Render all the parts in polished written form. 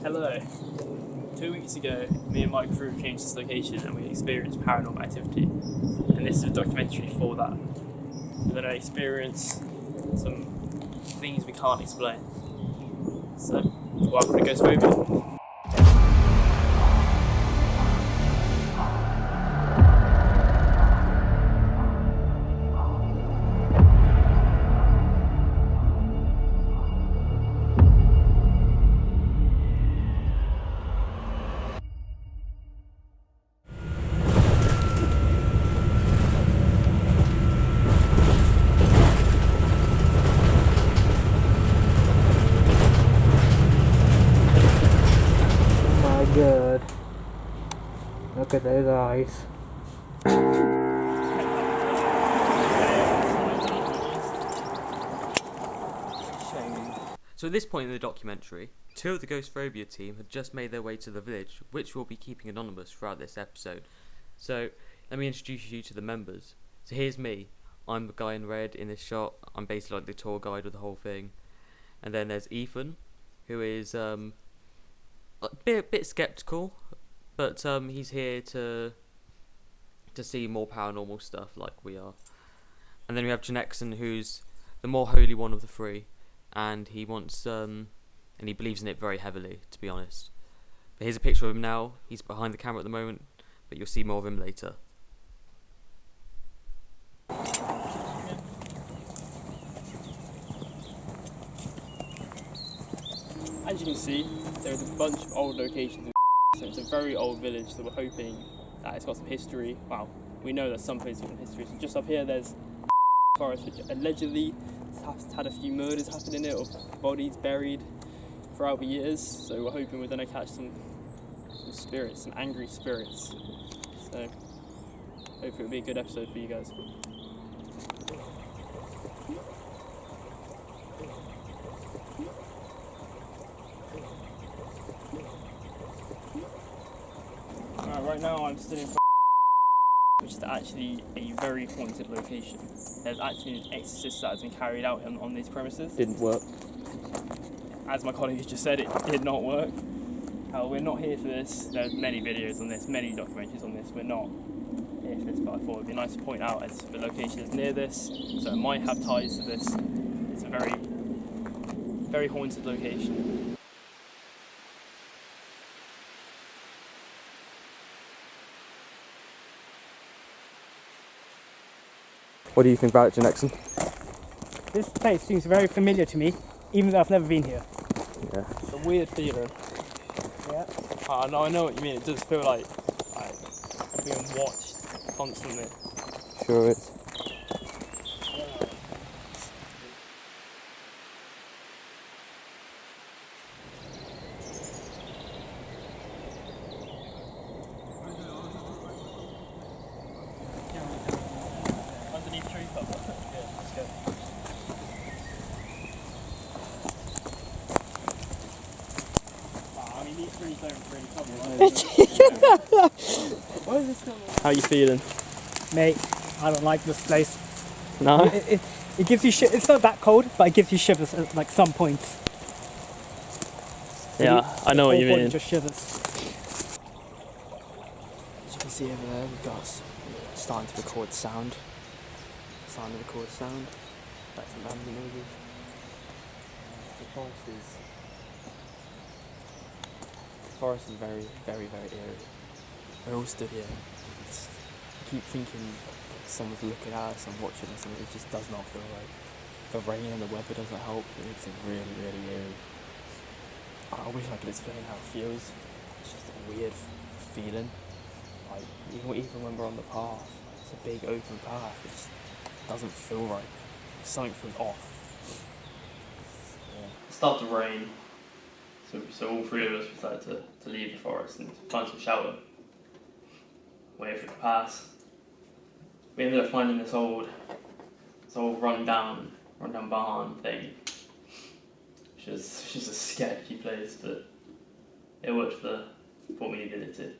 Hello. 2 weeks ago, me and my crew came to this location and we experienced paranormal activity. And this is a documentary for that. We're going to experience some things we can't explain. So, welcome to Ghost Phobia. Good. Look at those eyes. So at this point in the documentary, two of the Ghost Phobia team had just made their way to the village, which we'll be keeping anonymous throughout this episode. So let me introduce you to the members. So here's me. I'm the guy in red in this shot. I'm basically like the tour guide of the whole thing. And then there's Ethan, who is a bit skeptical, but he's here to see more paranormal stuff like we are. And then we have Janexon, who's the more holy one of the three, and he wants and he believes in it very heavily, to be honest. But here's a picture of him now. He's behind the camera at the moment, but you'll see more of him later. As you can see, there's a bunch of old locations, so it's a very old village, so we're hoping that it's got some history. Well, we know that some places have some history. So just up here there's forest, which allegedly has had a few murders happen in it, or bodies buried throughout the years, so we're hoping we're going to catch some spirits, some angry spirits. So hopefully it'll be a good episode for you guys. Right now I'm stood in front of, which is actually a very haunted location. There's actually an exorcist that has been carried out on these premises. Didn't work. As my colleague has just said, it did not work. We're not here for this. There's many videos on this, many documentaries on this. We're not here for this, but I thought it would be nice to point out as the location is near this, so it might have ties to this. It's a very, very haunted location. What do you think about it, Janexon? This place seems very familiar to me, even though I've never been here. Yeah. It's a weird feeling. Yeah. I know what you mean. It does feel like I'm being watched constantly. Sure is. Underneath tree cover. Yeah, let's go. I mean, these trees don't really cover, right? What is this going on? How are you feeling? Mate, I don't like this place. No? It gives you it's not that cold, but it gives you shivers at like some points. Yeah, I know what you mean. Just shivers. As you can see over there, we've got starting to record sound. Starting to record sound. That's some random noises. The forest is very, very, very eerie. We're all stood here. I keep thinking someone's looking at us and watching us, and it just does not feel right. The rain and the weather doesn't help. It makes it really, really eerie. I wish I could explain how it feels. It's just a weird feeling. Like even when we're on the path, it's a big open path. It just doesn't feel right. Something feels off. It started to rain, so all three of us decided to leave the forest and find some shelter. Wait for it to pass. We ended up finding this old run down barn thing, which is just a sketchy place, but it worked for what we needed it to.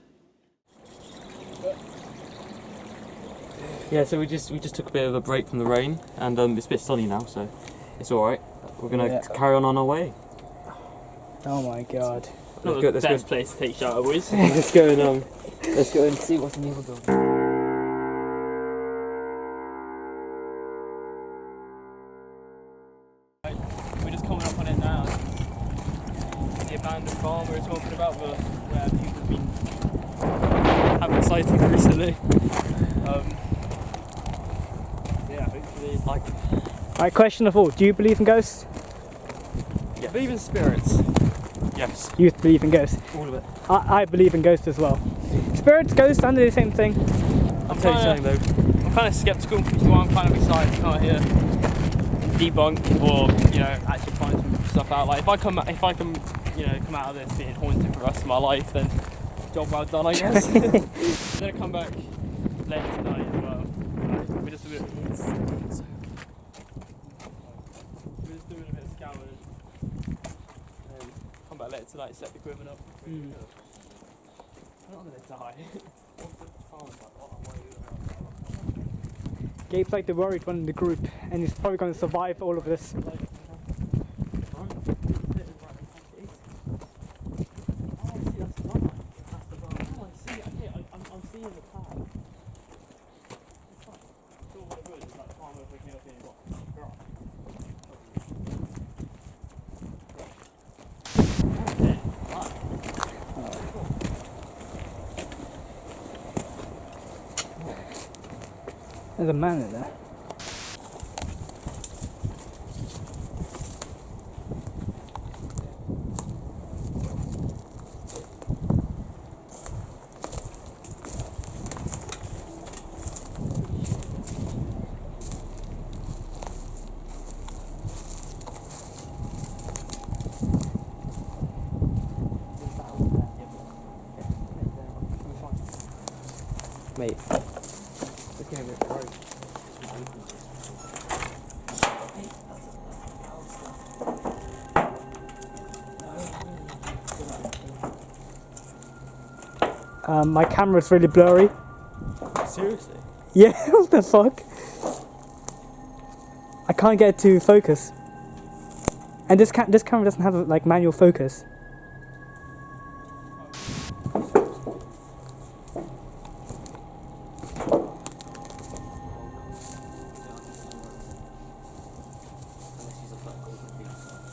Yeah, so we just took a bit of a break from the rain, and it's a bit sunny now, so it's all right. We're gonna carry on our way. Oh my god. Not the best place to take shelter, boys. Let's go and see what's in the other building. We're just coming up on it now. The abandoned farm we were talking about, where people have been having sightings recently. Yeah, hopefully, Right, question of all, do you believe in ghosts? I believe in spirits. Yes. You believe in ghosts? All of it. I believe in ghosts as well. Spirits, ghosts, under the same thing. I'm kind of skeptical, which is why I'm kind of excited to come out here and debunk or actually find some stuff out. Like if I can come out of this being haunted for the rest of my life, then job well done, I guess. I'm gonna come back later tonight as well. We're just doing a bit of scouring. Come back later tonight, set the equipment up. I'm not gonna die. Gabe's like the worried one in the group, and he's probably going to survive all of this. There's a man in there. Mate, let's get a bit road. My camera's really blurry. Seriously? Yeah, what the fuck? I can't get it to focus. And this camera doesn't have like manual focus.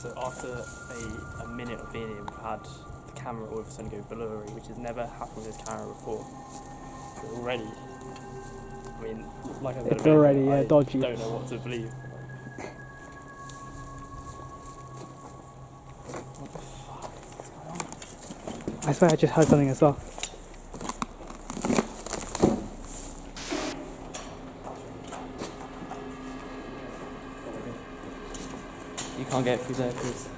So after a minute of being here, we've had the camera all of a sudden go blurry, which has never happened with this camera before. So already, I mean, like I said, It's already I dodgy. don't know what to believe. What the fuck is going on? I swear I just heard something as well. You can't get through there because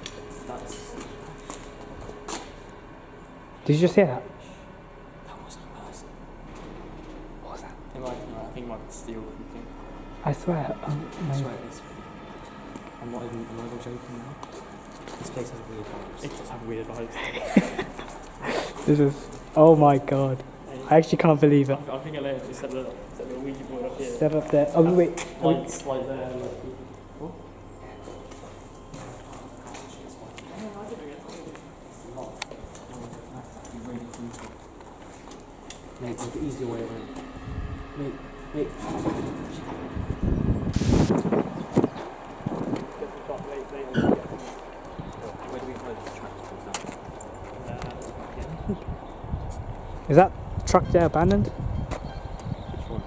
that's... Did you just hear that? That wasn't a person. What was that? I think it might be steel creaking. I swear. I swear it is. I'm not even joking now. This place has weird vibes. It does have weird vibes. This is. Oh my god. I actually can't believe it. I think I later just set the Ouija board up here. Set up there. Oh wait. Lights like there. What? Mate, there's the easier way around. Mate. Where do we find this tractor? Is that truck there abandoned? Which one?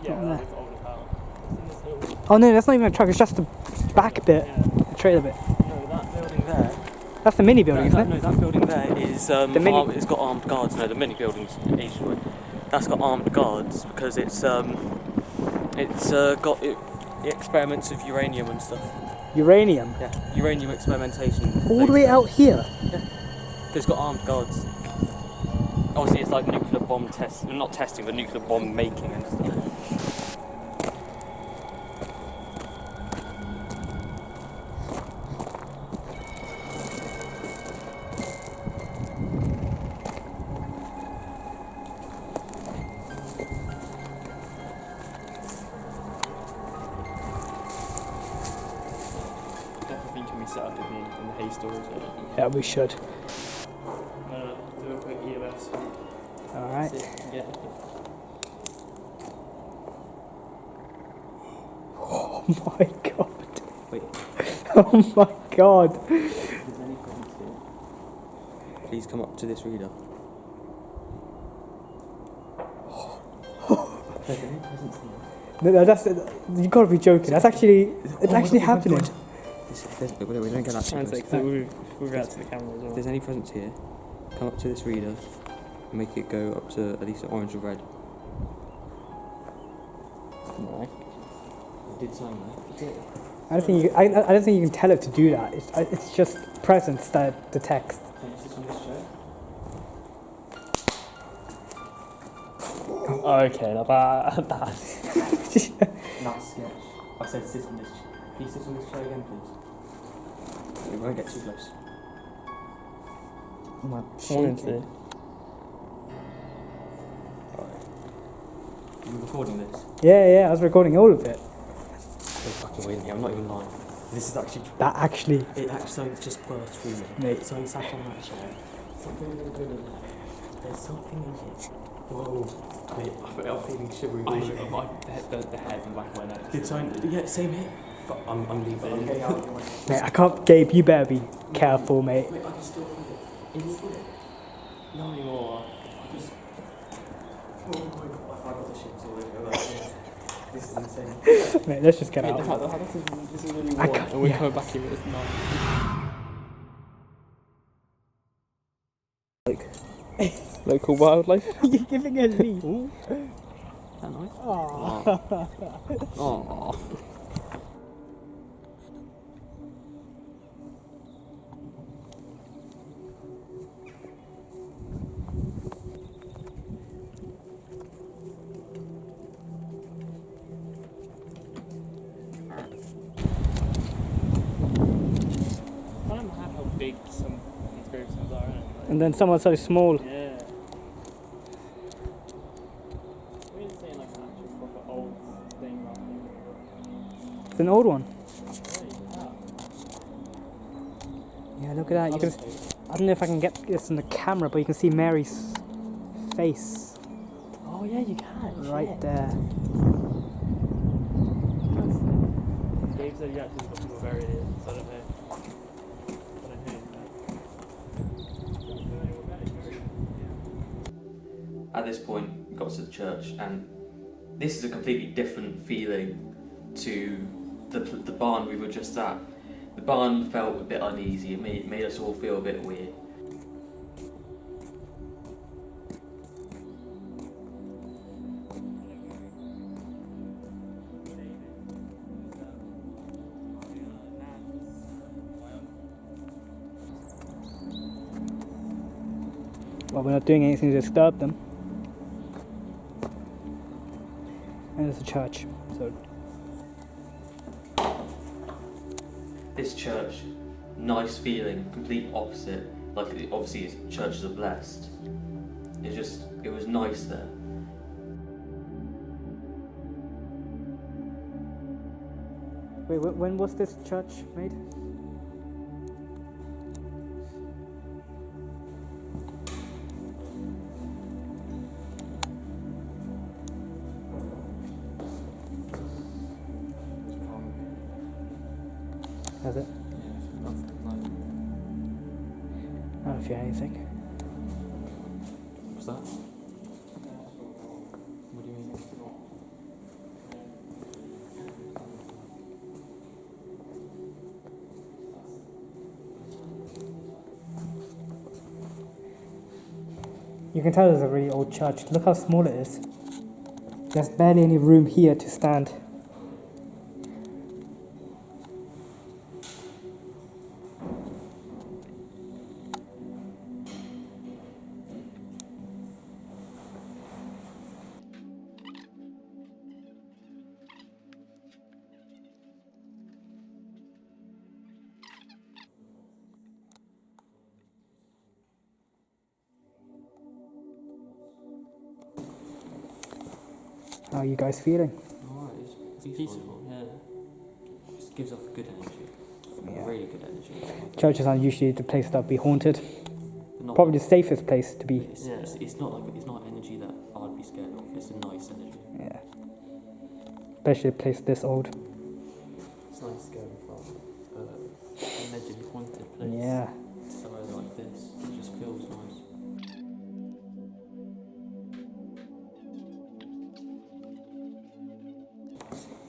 Yeah, Oh, that's older power. Oh no, that's not even a truck. It's just the back bit, the trailer bit. No, that building there. That's the mini building, isn't it? No, that building there is it's got armed guards. No, the mini building's ages away. That's got armed guards because it's got it experiments with uranium and stuff. Uranium. Yeah, uranium experimentation. All the way out here. Yeah, it's got armed guards. Obviously, it's like nuclear bomb not testing, but nuclear bomb making and stuff. Definitely can we set up in the hay storage area. Yeah, we should. No, Alright. See if we can get it. Oh my god. Wait, Oh my god. if there's any presents here, please come up to this reader. If there's any presents here. No, that's you gotta be joking. That's actually it's actually happening. We don't get that. Try and too take close. we'll out to the camera as If well. there's any presents here, come up to this reader and make it go up to at least orange or red. No. I did sign that. I don't think you can tell it to do that. It's just presence that the text. Can you sit on this chair? Oh, okay, now that. That's sketch. I said sit on this chair. Can you sit on this chair again, please? We won't get too close. My Honestly. Are you recording this? Yeah, I was recording all of it. So fucking weird. I'm not even lying. This is actually true. That actually, It actually just burst through me. Mate. So he sat on that chair. Something in the middle of there. There's something in here. Whoa. Mate, I'm feeling shivery. The head and back of my neck. Did sign? Yeah, same here. But I'm leaving. I'm getting out of the way. mate, I can't. Gabe, you better be careful, mate. Wait, I can still feel it. Can you feel it? Not anymore. I just... Oh my god, I forgot the shit's all over. This is insane. Mate, let's just get Wait, out. this is really I warm, can't- and we're yeah. coming back here, it's not. Local wildlife. You're giving a lead. Ooh. Is that nice? Aww. Oh. I don't know how big some these gravestones are, innit? And then someone so small. Yeah. We're saying like an actual proper old thing, right? It's an old one. Yeah, Yeah, look at that. You can. I don't know if I can get this in the camera, but you can see Mary's face oh yeah, you can. right there. Gabe said you actually got people buried here, so I don't know. At this point, we got to the church, and this is a completely different feeling to the barn we were just at. The barn felt a bit uneasy. It made us all feel a bit weird. Well, we're not doing anything to disturb them. And it's a church, so This church, nice feeling, complete opposite. Like obviously, churches are blessed. It was nice there. wait, when was this church made? Has it? I don't feel anything. What's that? What do you mean? You can tell it's a really old church. Look how small it is. There's barely any room here to stand. How are you guys feeling? Alright, it's peaceful. Yeah. Just gives off good energy. Yeah. Really good energy. Churches aren't usually the place that be haunted. But not probably the safest place to be. it's not energy that I'd be scared of. It's a nice energy. Yeah. Especially a place this old. It's nice going from an allegedly haunted place Yeah. to somewhere like this. It just feels nice.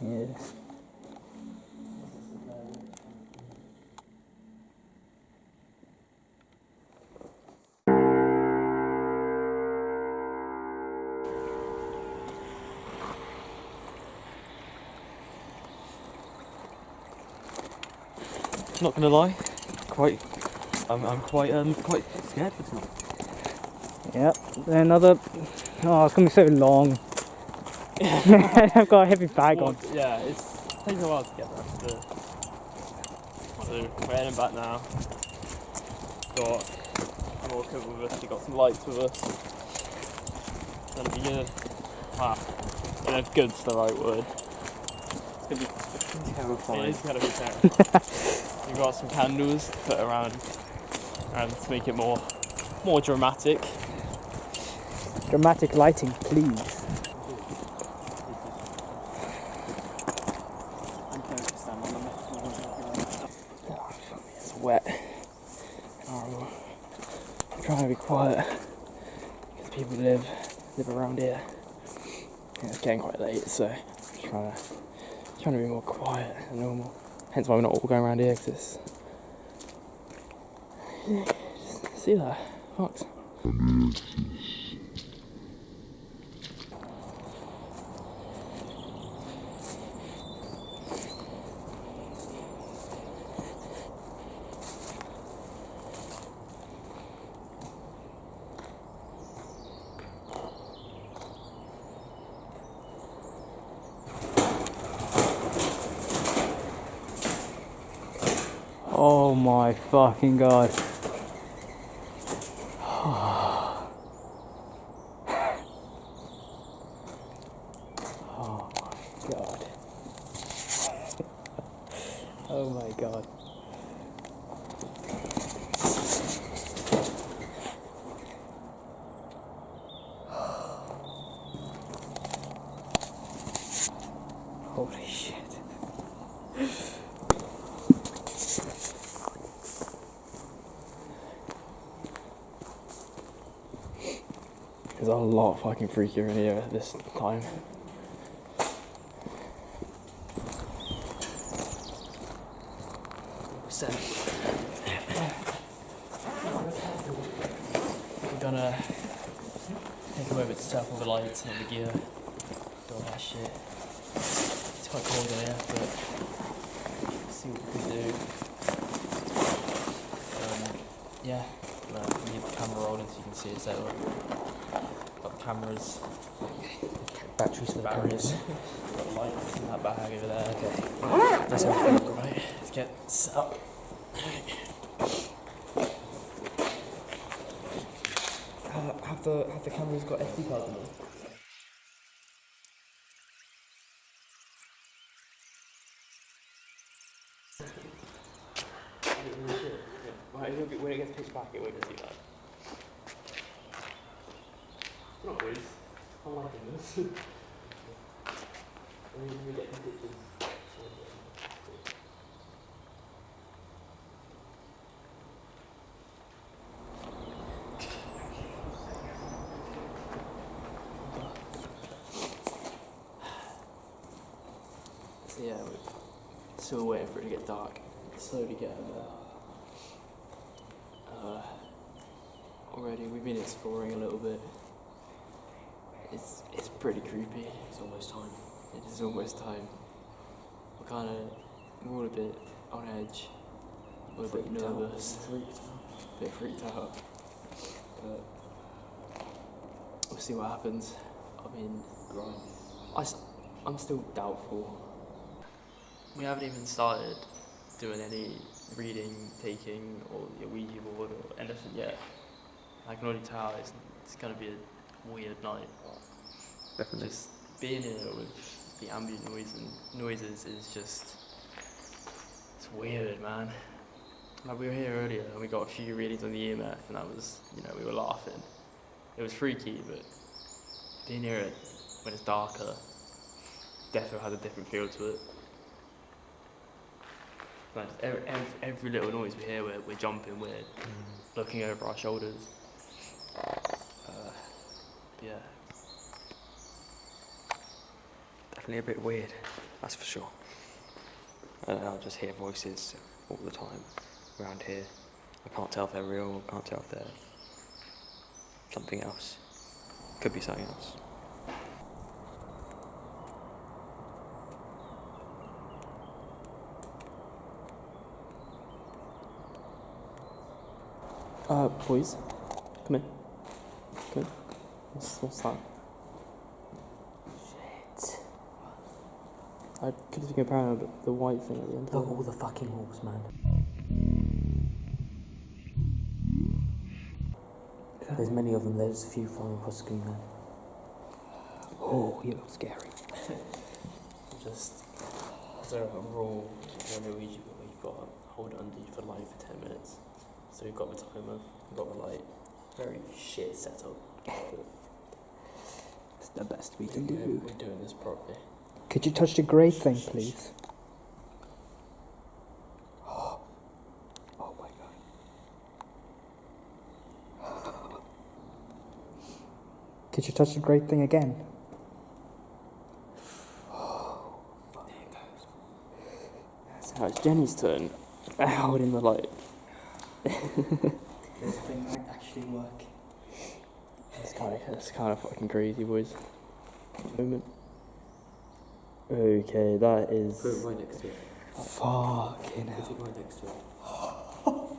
Yeah. Not gonna lie, I'm quite scared for tonight. Yep. Another. Oh, it's gonna be so long. I've got a heavy bag on. Yeah, it's taking a while to get there. So we're heading back now. Got more equipment with us. We got some lights with us. That'll be good. And if good's the right word. It's gonna be terrifying. It is gonna be terrifying. We've got some candles to put around to make it more dramatic. Dramatic lighting, please. It's wet. Horrible. I'm trying to be quiet because people live around here. And it's getting quite late, so I'm trying to be more quiet than normal. Hence why we're not all going around here, because it's... Yeah, just see that? Fox. Oh my fucking god. Oh my god. Oh my god. Holy shit. There's a lot fucking freakier in here at this time. We're gonna take a moment to turn off all the lights and all the gear, do all that shit. It's quite cold in here, but see what we can do. Yeah, we need the camera rolling so you can see it settle. Got the cameras, Batteries for the cameras. got the lights in that bag over there. Okay. That's all right. Let's get set up. Have the cameras got SD cards in them? When it gets pitch black, it won't see that. Not always. I'm liking this. We get the pictures. So yeah, we're still waiting for it to get dark. Slowly getting there. Already we've been exploring a little bit. It's pretty creepy. It's almost time. It is almost time. We're all a bit on edge. We're a bit nervous. A bit freaked out. But we'll see what happens. I mean, I'm still doubtful. We haven't even started doing any reading, taking, or the Ouija board or anything yet. I can already tell it's going to be a weird night. Definitely. Just being here with the ambient noises is just, it's weird, man. Like we were here earlier and we got a few readings on the EMF and that was, we were laughing. It was freaky, but being here when it's darker definitely has a different feel to it. Like every little noise we hear, we're jumping, we're looking over our shoulders. Yeah. Definitely a bit weird, that's for sure. I'll just hear voices all the time around here. I can't tell if they're real, I can't tell if they're something else. Could be something else. Boys, come in. Come in. What's that? Shit. I could have been paranoid, but the white thing at the end. Look, all the fucking wolves, man. There's many of them. There's a few flying across the screen, man. Oh, you look scary. Just as a rule, when we Ouija, we've got to hold it under you for light for 10 minutes. So we've got the timer, we've got the light. Very shit setup. It's the best we can do. We're doing this properly. Could you touch the grey thing, please? Oh my god. Could you touch the grey thing again? There it goes. So now it's Jenny's turn. Holding the light. This thing might actually work. That's kind of fucking crazy, boys. Moment. Okay, that is. Put it right next to it. Fucking hell. Put it right next to it.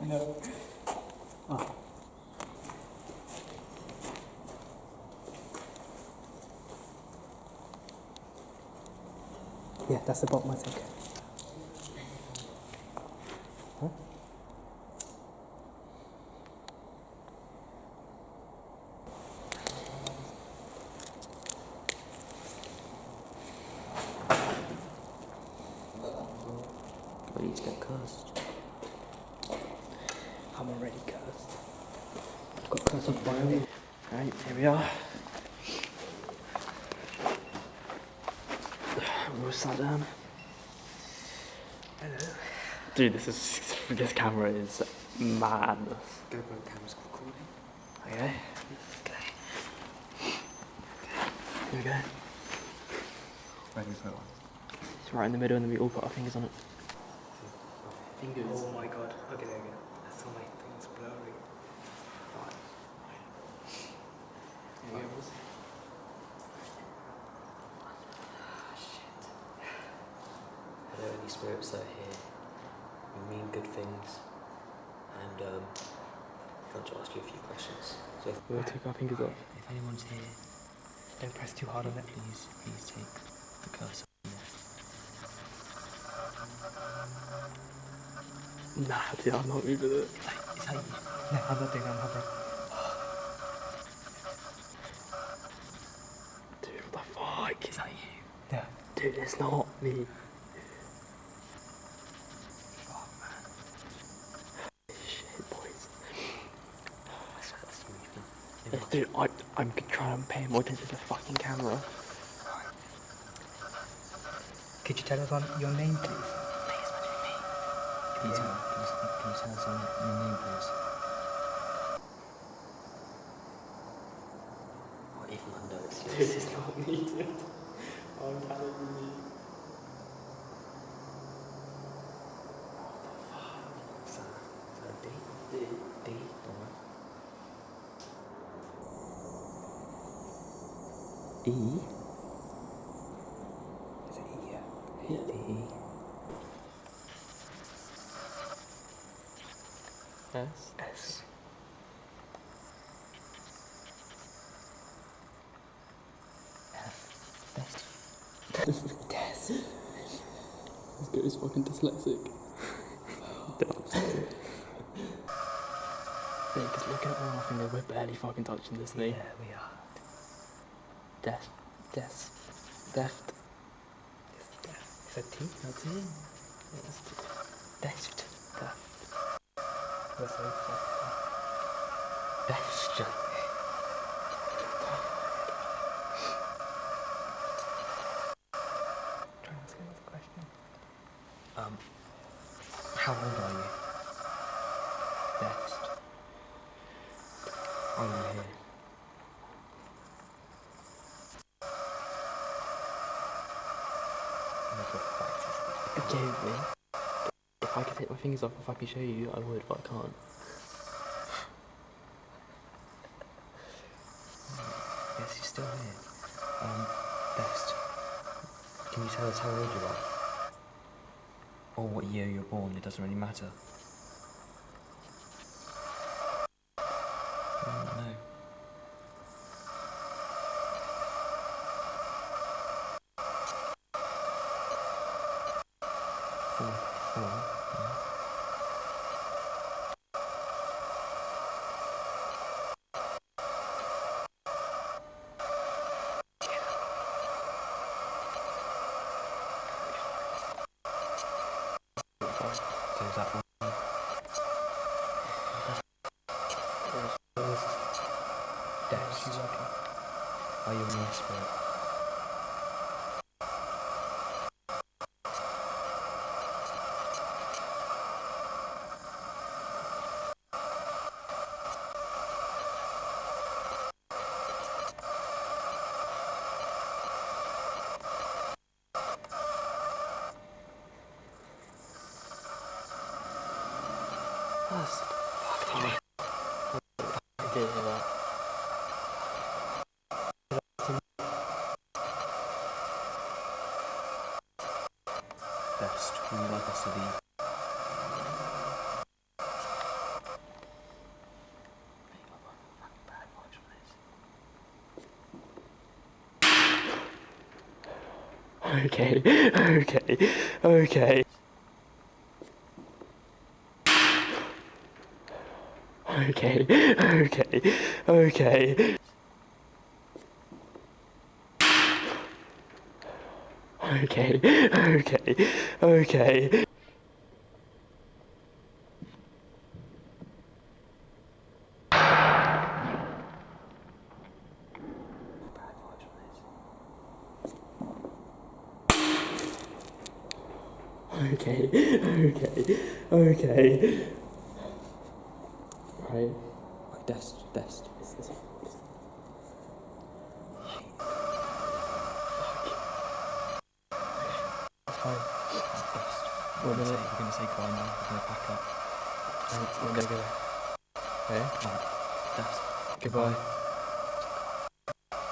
No. Oh. Yeah, that's the bottom, I think. Huh? I need to get cursed. I'm already cursed. I've got cursed off by me. Right, here we are. We're all sat down. Hello. Dude, this camera is madness. GoPro camera's recording. Okay. Here we go. Where do we put one? It's right in the middle and then we all put our fingers on it. Fingers. Oh my god. Okay, there we go. That's all my things blurry. Here we go, boys. Are there any spirits that are here who mean good things? And I'd like to ask you a few questions. So We'll take our fingers off. if anyone's here, Don't press too hard on it. please take the cursor. Nah, dude, I'm not moving it. Is that you? No, I'm not doing that. I'm hovering. Dude, what the fuck? Is that you? Yeah. Dude, it's not me. Shit, boys. That's movement. Dude, I'm trying to pay more attention to the fucking camera. Could you tell us on your name, please? Can you tell us on your name, please? Or even under its Dude, it's not me, dude. I'm telling you. Is that a D? D? Alright. E? Is it E? Yeah. D. S? S. Death. Death. This guy is fucking dyslexic. Yeah, because look at our finger, we're barely fucking touching this thing. Yeah, we are. Death. Death. Death. It's death. Is that T? That's it. Death. Death. We're safe. Death strike. Try and ask another question. How old are you? Death. Are you here? Genuinely, if I could take my fingers off, if I could show you, I would, but I can't. Yes, you're still here. Best. Can you tell us how old you are? Or what year you're born? It doesn't really matter. No. Four. Yeah. So is that all? Death. Are you in your spirit? That's fucking I did hear that. Best, would you like us to leave? Okay, okay, okay. Okay, okay, okay. Okay, okay, okay. Okay, okay, okay. Right. Dest. Fine. We're gonna say goodbye now. We're gonna pack up. And we're gonna go. Okay? Right. Dest. Goodbye.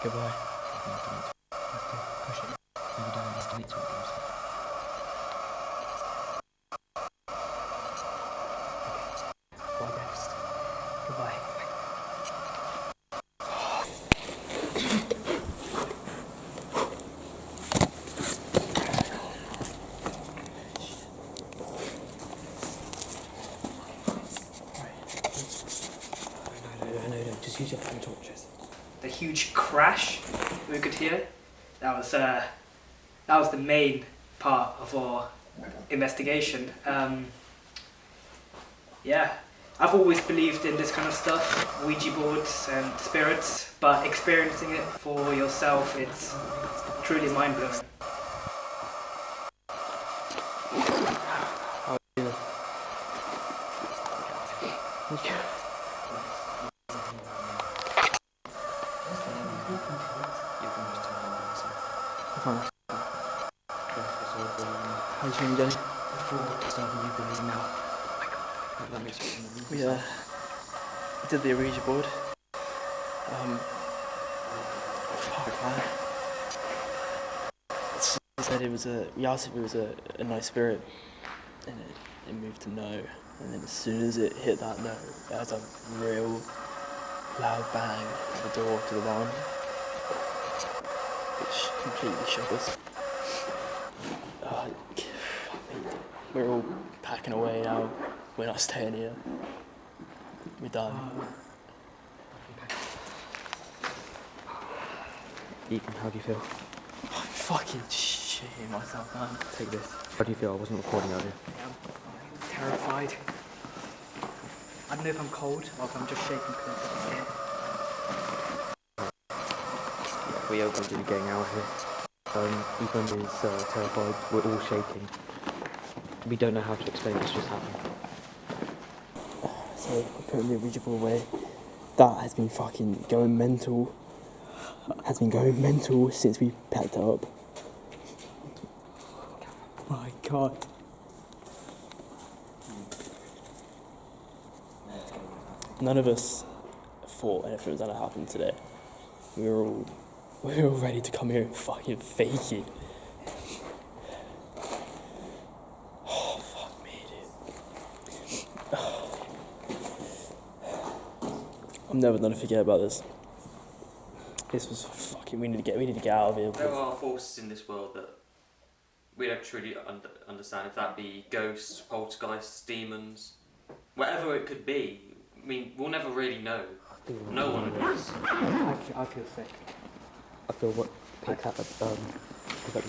Goodbye. Push it. No, you don't. You have to wait till it goes. Bye, Dest. Goodbye. No, just use your phone torches. The huge crash we could hear, that was the main part of our investigation. Yeah, I've always believed in this kind of stuff, Ouija boards and spirits, but experiencing it for yourself, it's truly mind-blowing. How are you doing, Johnny? Before starting, you believe now. Oh my god. That makes me We did the Ouija board. He said it was we asked if it was a nice spirit, and it moved to no. And then as soon as it hit that no, there was a real loud bang at the door to the barn, which completely shook us. We're all packing away now. We're not staying here. We're done. Ethan, how do you feel? I'm fucking shitting myself, man. Take this. How do you feel? I wasn't recording earlier. I'm terrified. I don't know if I'm cold or if I'm just shaking because I'm so scared. Yeah, we are going to be getting out of here. Ethan is terrified. We're all shaking. We don't know how to explain what's just happened. So we're putting the Ouija board away. That has been fucking going mental. Has been going mental since we packed it up. My God. None of us thought anything was gonna happen today. We were all ready to come here and fucking fake it. Oh fuck me, dude. I'm never gonna forget about this. This was fucking. We need to get out of here. There are forces in this world that we don't truly understand. If that be ghosts, poltergeists, demons, whatever it could be. I mean, we'll never really know. No one knows. I feel sick. I feel what pick up your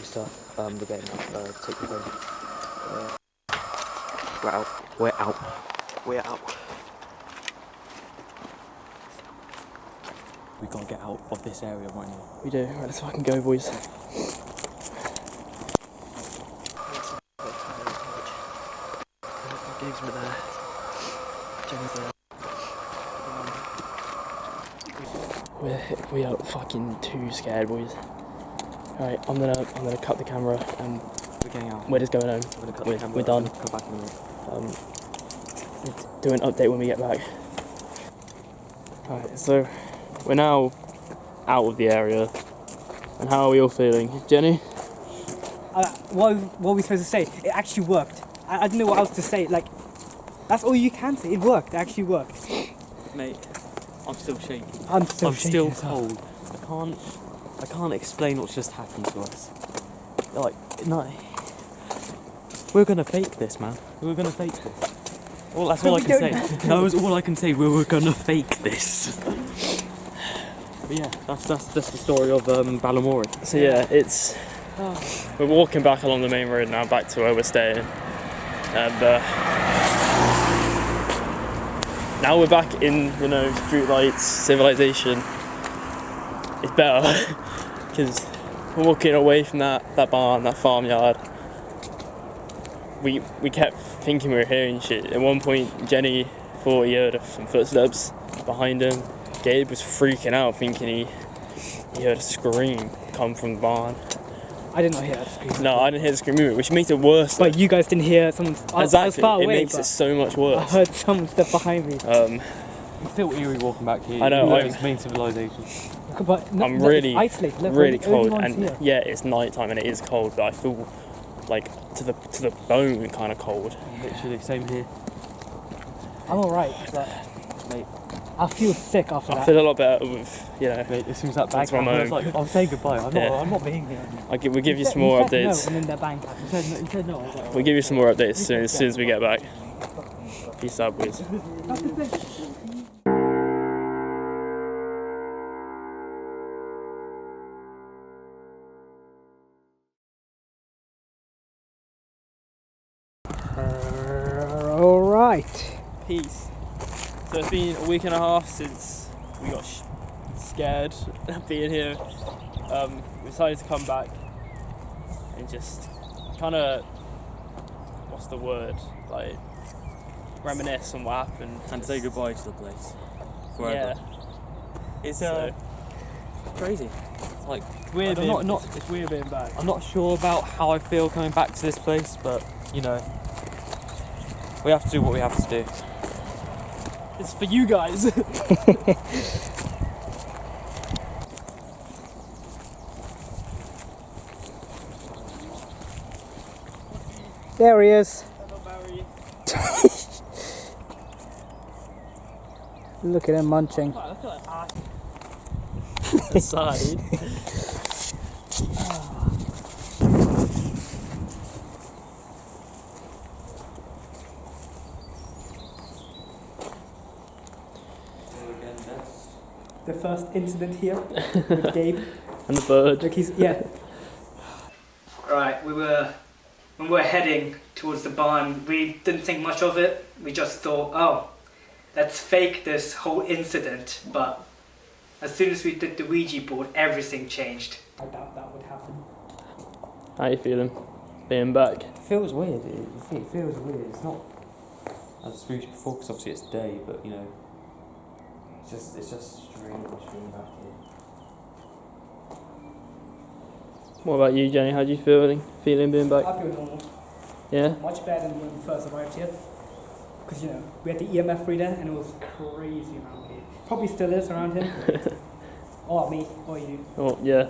stuff. We're getting up. Take your phone. We're out. We're out. We're out. We gotta get out of this area right now. We do. Right, let's fucking go, boys. Gabe's right there. Jenny's there. We are fucking too scared, boys. Alright, I'm gonna cut the camera and We're getting out. we're just going home. I'm gonna cut We're- the camera. we're done. Come back in a minute. Do an update when we get back. Alright, so we're now out of the area. And how are we all feeling? Jenny? What were we supposed to say? It actually worked. I don't know what else to say. Like, that's all you can say. It worked. It actually worked. Mate, I'm still shaking. I'm still still shaking as well. cold. I can't explain what's just happened to us. Like, no. We're gonna fake this, man. We're gonna fake this. Well, that's all I we can don't say. No, it's all I can say. We're gonna fake this. But yeah, that's the story of Balamory. So yeah, it's... We're walking back along the main road now, back to where we're staying. And now we're back in, street lights, civilization. It's better, because we're walking away from that barn, that farmyard. We kept thinking we were hearing shit. At one point, Jenny thought he heard some footsteps behind him. Gabe was freaking out, thinking he heard a scream come from the barn. I did not hear that scream. No, I didn't hear the scream either, which makes it worse. But you guys didn't hear someone. I was Exactly, far away, it makes but it so much I worse. heard someone step behind me. I feel eerie walking back here. I know, It's main civilization. But I'm really, isolated. Look, really we're the only cold, ones and here. yeah, it's night time and it is cold, but I feel like to the bone kind of cold. Literally, same here. I'm alright, but Mate. I feel sick after I that. feel a lot better with, Mate, as soon as that bag That's from happened, I was home. like, I'll say goodbye. Yeah. I'm not being here. we'll give you He some more said no, updates. and then the bang happened. He said no. I was like, We'll give you some more updates as soon as we get back. Peace out, boys. Alright. Peace. So it's been a week and a half since we got scared of being here. We decided to come back and just kind of, what's the word, like reminisce on what happened and say goodbye to the place. Forever. Yeah, It's so crazy. It's like weird. I'm not It's weird being back. I'm not sure about how I feel coming back to this place, but we have to do what we have to do. It's for you guys. There he is. Hello, Barry. Look at him munching. Wow, look at that aside. The first incident here with Gabe. And the bird. Look, Right, when we were heading towards the barn, we didn't think much of it. We just thought, oh, let's fake this whole incident, but as soon as we did the Ouija board, everything changed. I doubt that would happen. How you feeling? Being back? It feels weird. It feels weird. It's not as spooky before because obviously it's day, but you know, it's just strange being back here. What about you, Jenny? How do you feeling being back? I feel normal. Yeah? Much better than when we first arrived here. Because, you know, we had the EMF reader and it was crazy around here. Probably still is around here. Or me, or you. Oh, yeah.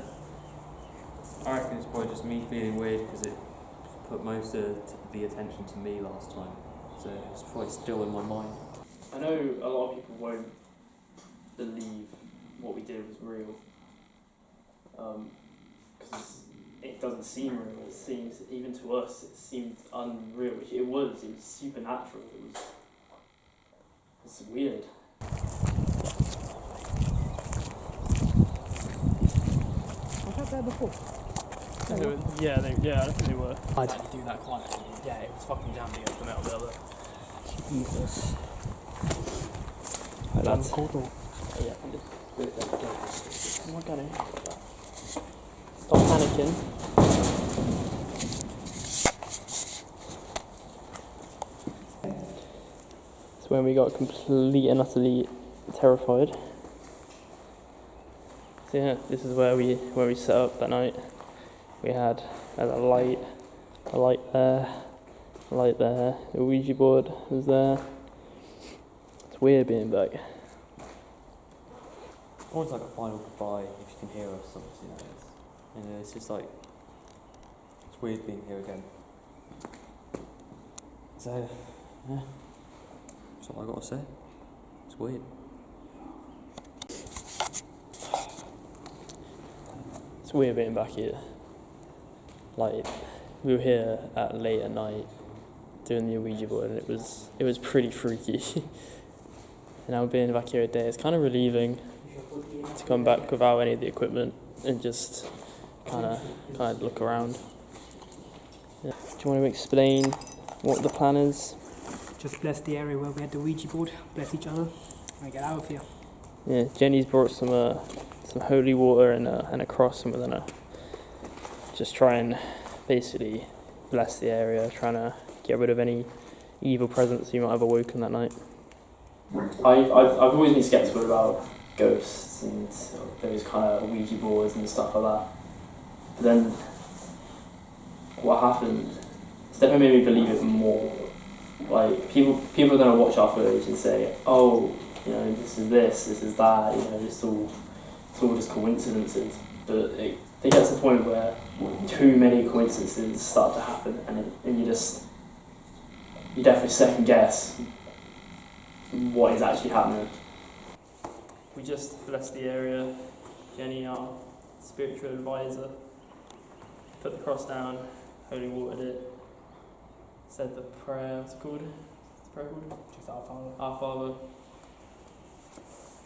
I reckon it's probably just me feeling weird because it put most of the attention to me last time, so it's probably still in my mind. I know a lot of people won't believe what we did was real, because it doesn't seem real. It seems, even to us, it seemed unreal, which it was supernatural. It's weird. Was that there before? Yeah, I think they were. I didn't do that quietly. Yeah, it was fucking jamming against the metal builder. Jesus. Right, lads. Yeah, I'm not gonna. Stop panicking. It's when we got completely and utterly terrified. So yeah, this is where we set up that night. We had a light there, the Ouija board was there. It's weird being back. Almost like a final goodbye if you can hear us, obviously. It's just like, it's weird being here again. So, yeah, that's all I got to say. It's weird. It's weird being back here. Like, we were here late at night doing the Ouija board and it was pretty freaky. And now being back here a day, it's kind of relieving to come back without any of the equipment and just kind of look around. Yeah. Do you want to explain what the plan is? Just bless the area where we had the Ouija board, bless each other, and get out of here. Yeah, Jenny's brought some holy water and a cross, and we're gonna just try and basically bless the area, trying to get rid of any evil presence you might have awoken that night. I've always been sceptical about ghosts and those kind of Ouija boards and stuff like that. But then what happened, it's definitely made me believe it more. Like, people are going to watch our footage and say, oh, you know, this is that, you know, it's all just coincidences. But it gets to the point where too many coincidences start to happen and you definitely second guess what is actually happening. We just blessed the area. Jenny, our spiritual advisor, put the cross down, holy watered it, said the prayer. What's it called? What's the prayer called? Just our Father. Our Father.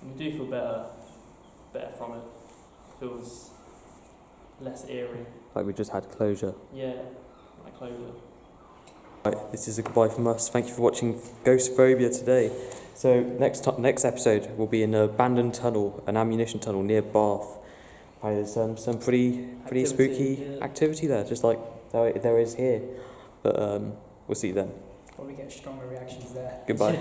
And we do feel better from it. Feels less eerie. Like we just had closure. Yeah, like closure. Right, this is a goodbye from us. Thank you for watching Ghost Phobia today. So next episode will be in an abandoned tunnel, an ammunition tunnel near Bath. There's some pretty spooky activity there, just like there is here. But we'll see you then. Probably get stronger reactions there. Goodbye.